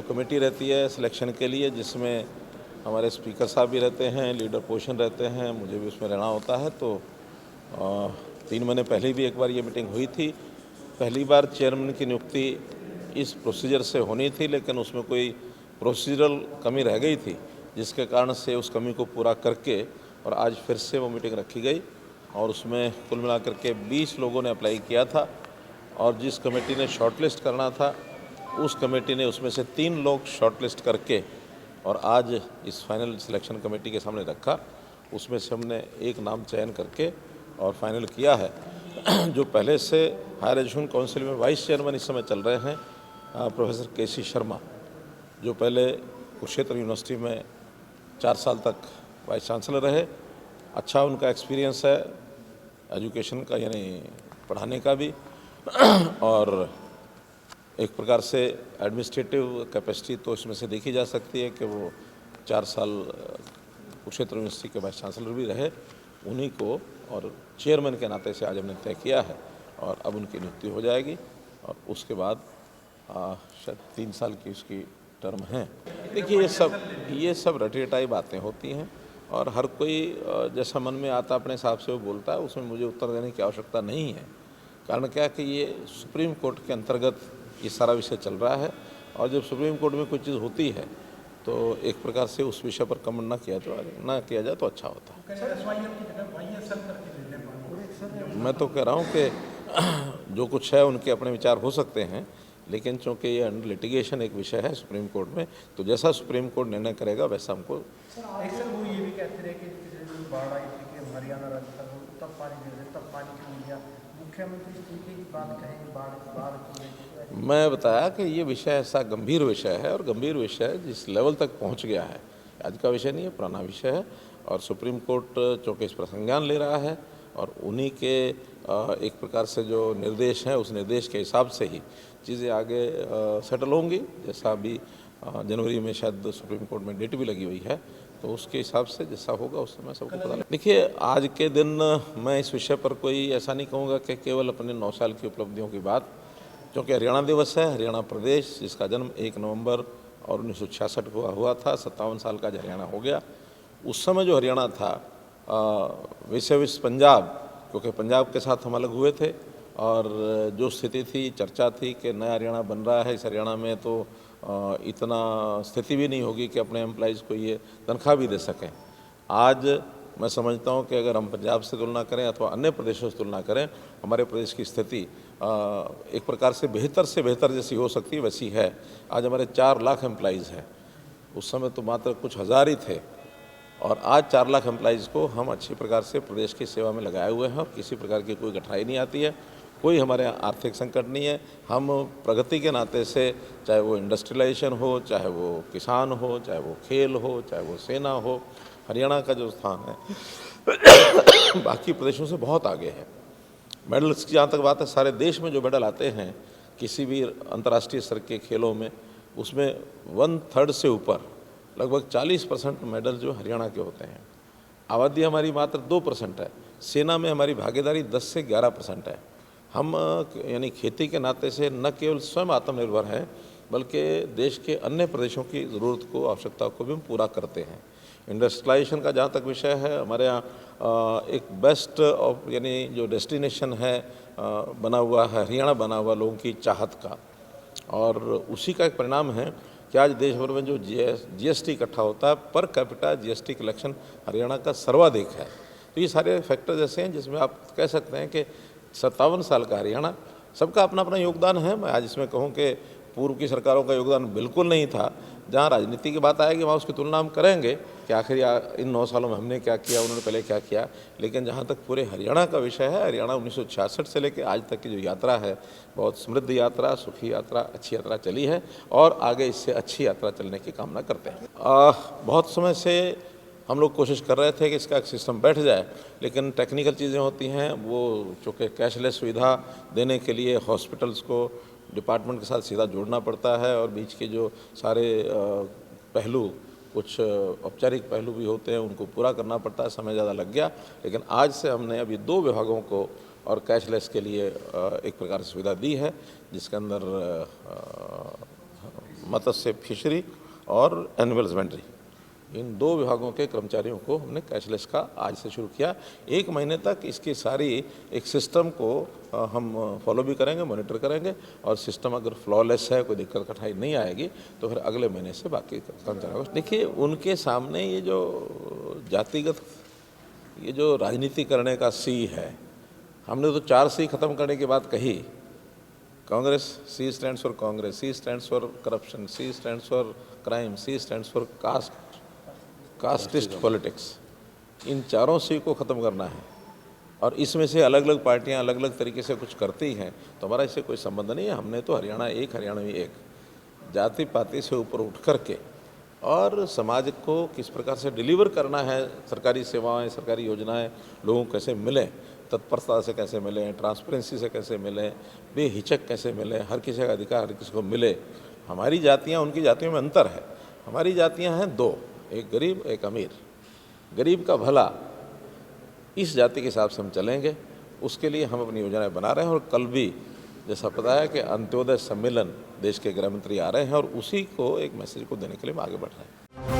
Committee रहती है selection के लिए, जिसमें हमारे स्पीकर साहब भी रहते हैं, लीडर पोजीशन रहते हैं, मुझे भी उसमें रहना होता है। तो 3 महीने पहले भी एक बार ये मीटिंग हुई थी। पहली बार चेयरमैन की नियुक्ति इस प्रोसीजर से होनी थी, लेकिन उसमें कोई प्रोसीजरल कमी रह गई थी, जिसके कारण से उस कमी को पूरा करके और आज फिर से वो मीटिंग रखी गई और उसमें कुल मिलाकर के 20 लोगों ने अप्लाई किया था और जिस कमेटी ने शॉर्टलिस्ट करना था उस कमेटी ने उसमें से 3 लोग शॉर्टलिस्ट करके और आज इस फाइनल सिलेक्शन कमेटी के सामने रखा। उसमें से हमने एक नाम चयन करके और फाइनल किया है। जो पहले से हायर एजुकेशन काउंसिल में वाइस चेयरमैन इस समय चल रहे हैं, प्रोफेसर केसी शर्मा, जो पहले कुरुक्षेत्र यूनिवर्सिटी में 4 साल तक वाइस चांसलर रहे। अच्छा उनका एक्सपीरियंस है एजुकेशन का, यानी पढ़ाने का भी, और एक प्रकार से एडमिनिस्ट्रेटिव कैपेसिटी तो इसमें से देखी जा सकती है कि वो 4 साल कुरुक्षेत्र यूनिवर्सिटी के वाइस चांसलर भी रहे। उन्हीं को और चेयरमैन के नाते से आज हमने तय किया है और अब उनकी नियुक्ति हो जाएगी और उसके बाद शायद 3 साल की उसकी टर्म है। देखिए ये सब रटियटाई बातें होती हैं और हर कोई जैसा मन में आता अपने हिसाब से वो बोलता है, उसमें मुझे उत्तर देने की आवश्यकता नहीं है। कारण क्या है कि ये सुप्रीम कोर्ट के अंतर्गत ये सारा विषय चल रहा है और जब सुप्रीम कोर्ट में कोई चीज़ होती है तो एक प्रकार से उस विषय पर कमेंट ना किया जाए तो अच्छा होता है। मैं तो कह रहा हूँ कि जो कुछ है उनके अपने विचार हो सकते हैं, लेकिन चूँकि ये अंडर लिटिगेशन एक विषय है सुप्रीम कोर्ट में, तो जैसा सुप्रीम कोर्ट निर्णय करेगा वैसा हमको। वो ये भी कहते रहे कि बाढ़ आई थी कि हरियाणा राज्य तब पानी क्यों लिया, मुख्यमंत्री इस्तीफे की बात कहें, बाढ़ मैं बताया कि ये विषय ऐसा गंभीर विषय है और गंभीर विषय जिस लेवल तक पहुंच गया है, आज का विषय नहीं है, पुराना विषय है और सुप्रीम कोर्ट चूँकि इस पर संज्ञान ले रहा है और उन्हीं के एक प्रकार से जो निर्देश हैं उस निर्देश के हिसाब से ही चीज़ें आगे सेटल होंगी। जैसा अभी जनवरी में शायद सुप्रीम कोर्ट में डेट भी लगी हुई है, तो उसके हिसाब से जैसा होगा उस समय सबको पता लगे। देखिए आज के दिन मैं इस विषय पर कोई ऐसा नहीं कहूँगा कि केवल अपने 9 साल की उपलब्धियों की बात, क्योंकि हरियाणा दिवस है, हरियाणा प्रदेश जिसका जन्म 1 नवंबर और 1966 को हुआ था, 57 साल का हरियाणा हो गया। उस समय जो हरियाणा था विशेष पंजाब, क्योंकि पंजाब के साथ हम अलग हुए थे और जो स्थिति थी, चर्चा थी कि नया हरियाणा बन रहा है, इस हरियाणा में तो इतना स्थिति भी नहीं होगी कि अपने एम्प्लॉइज़ को ये तनख्वाह भी दे सकें। आज मैं समझता हूँ कि अगर हम पंजाब से तुलना करें अथवा अन्य प्रदेशों से तुलना करें, हमारे प्रदेश की स्थिति एक प्रकार से बेहतर जैसी हो सकती है वैसी है। आज हमारे 4 लाख एम्प्लॉइज़ हैं, उस समय तो मात्र कुछ हज़ार ही थे और आज 4 लाख एम्प्लॉइज़ को हम अच्छी प्रकार से प्रदेश की सेवा में लगाए हुए हैं और किसी प्रकार की कोई कठिनाई नहीं आती है, कोई हमारे यहाँ आर्थिक संकट नहीं है। हम प्रगति के नाते से, चाहे वो इंडस्ट्रियलाइजेशन हो, चाहे वो किसान हो, चाहे वो खेल हो, चाहे वो सेना हो, हरियाणा का जो स्थान है बाकी प्रदेशों से बहुत आगे है। मेडल्स की जहाँ तक बात है, सारे देश में जो मेडल आते हैं किसी भी अंतर्राष्ट्रीय स्तर के खेलों में, उसमें 1/3 से ऊपर लगभग 40% मेडल जो हरियाणा के होते हैं। आबादी हमारी मात्र 2% है, सेना में हमारी भागीदारी 10 से 11% है। हम यानी खेती के नाते से न केवल स्वयं आत्मनिर्भर हैं, बल्कि देश के अन्य प्रदेशों की ज़रूरत को, आवश्यकता को भी हम पूरा करते हैं। इंडस्ट्रियलाइजेशन का जहाँ तक विषय है, हमारे यहाँ एक बेस्ट ऑफ यानी जो डेस्टिनेशन है बना हुआ है, हरियाणा बना हुआ लोगों की चाहत का, और उसी का एक परिणाम है कि आज देश भर में जो जीएसटी इकट्ठा होता है, per capita GST collection Haryana का सर्वाधिक है। तो ये सारे फैक्टर्स ऐसे हैं जिसमें आप कह सकते हैं कि 57 साल का हरियाणा, सबका अपना अपना योगदान है। मैं आज इसमें कहूँ कि पूर्व की सरकारों का योगदान बिल्कुल नहीं था। जहाँ राजनीति की बात आएगी वहाँ उसकी तुलना हम करेंगे कि आखिर इन 9 सालों में हमने क्या किया, उन्होंने पहले क्या किया। लेकिन जहाँ तक पूरे हरियाणा का विषय है, हरियाणा 1966 से लेकर आज तक की जो यात्रा है, बहुत समृद्ध यात्रा, सुखी यात्रा, अच्छी यात्रा चली है और आगे इससे अच्छी यात्रा चलने की कामना करते हैं। बहुत समय से हम लोग कोशिश कर रहे थे कि इसका एक सिस्टम बैठ जाए, लेकिन टेक्निकल चीज़ें होती हैं, वो चूँकि कैशलेस सुविधा देने के लिए हॉस्पिटल्स को डिपार्टमेंट के साथ सीधा जोड़ना पड़ता है और बीच के जो सारे पहलू, कुछ औपचारिक पहलू भी होते हैं, उनको पूरा करना पड़ता है, समय ज़्यादा लग गया। लेकिन आज से हमने अभी 2 विभागों को और कैशलेस के लिए एक प्रकार से सुविधा दी है, जिसके अंदर मत्स्य फिशरी और एनिमल हस्बेंड्री, इन 2 विभागों के कर्मचारियों को हमने कैशलेस का आज से शुरू किया। 1 महीने तक इसकी सारी एक सिस्टम को हम फॉलो भी करेंगे, मॉनिटर करेंगे, और सिस्टम अगर फ्लॉलेस है, कोई दिक्कत कठिनाई नहीं आएगी, तो फिर अगले महीने से बाकी कर्मचारियों को। देखिए, उनके सामने ये जो जातिगत ये जो राजनीति करने का सी है, हमने तो 4 सी खत्म करने की बात कही। Congress, C stands for Congress, C stands for corruption, C stands for crime, C stands for castist politics. इन 4 सी को ख़त्म करना है, और इसमें से अलग अलग पार्टियां अलग अलग तरीके से कुछ करती हैं, तो हमारा इससे कोई संबंध नहीं है। हमने तो हरियाणा में एक जाति पाति से ऊपर उठ कर के और समाज को किस प्रकार से डिलीवर करना है, सरकारी सेवाएं, सरकारी योजनाएं लोगों को कैसे मिलें, तत्परता से कैसे मिलें, ट्रांसपेरेंसी से कैसे मिलें, बेहिचक कैसे मिलें, हर किसी का अधिकार हर किसी को मिले। हमारी जातियाँ उनकी जातियों में अंतर है। हमारी जातियाँ हैं 2, एक गरीब एक अमीर। गरीब का भला, इस जाति के हिसाब से हम चलेंगे, उसके लिए हम अपनी योजनाएं बना रहे हैं। और कल भी जैसा पता है कि अंत्योदय सम्मेलन देश के गृह मंत्री आ रहे हैं, और उसी को एक मैसेज को देने के लिए हम आगे बढ़ रहे हैं।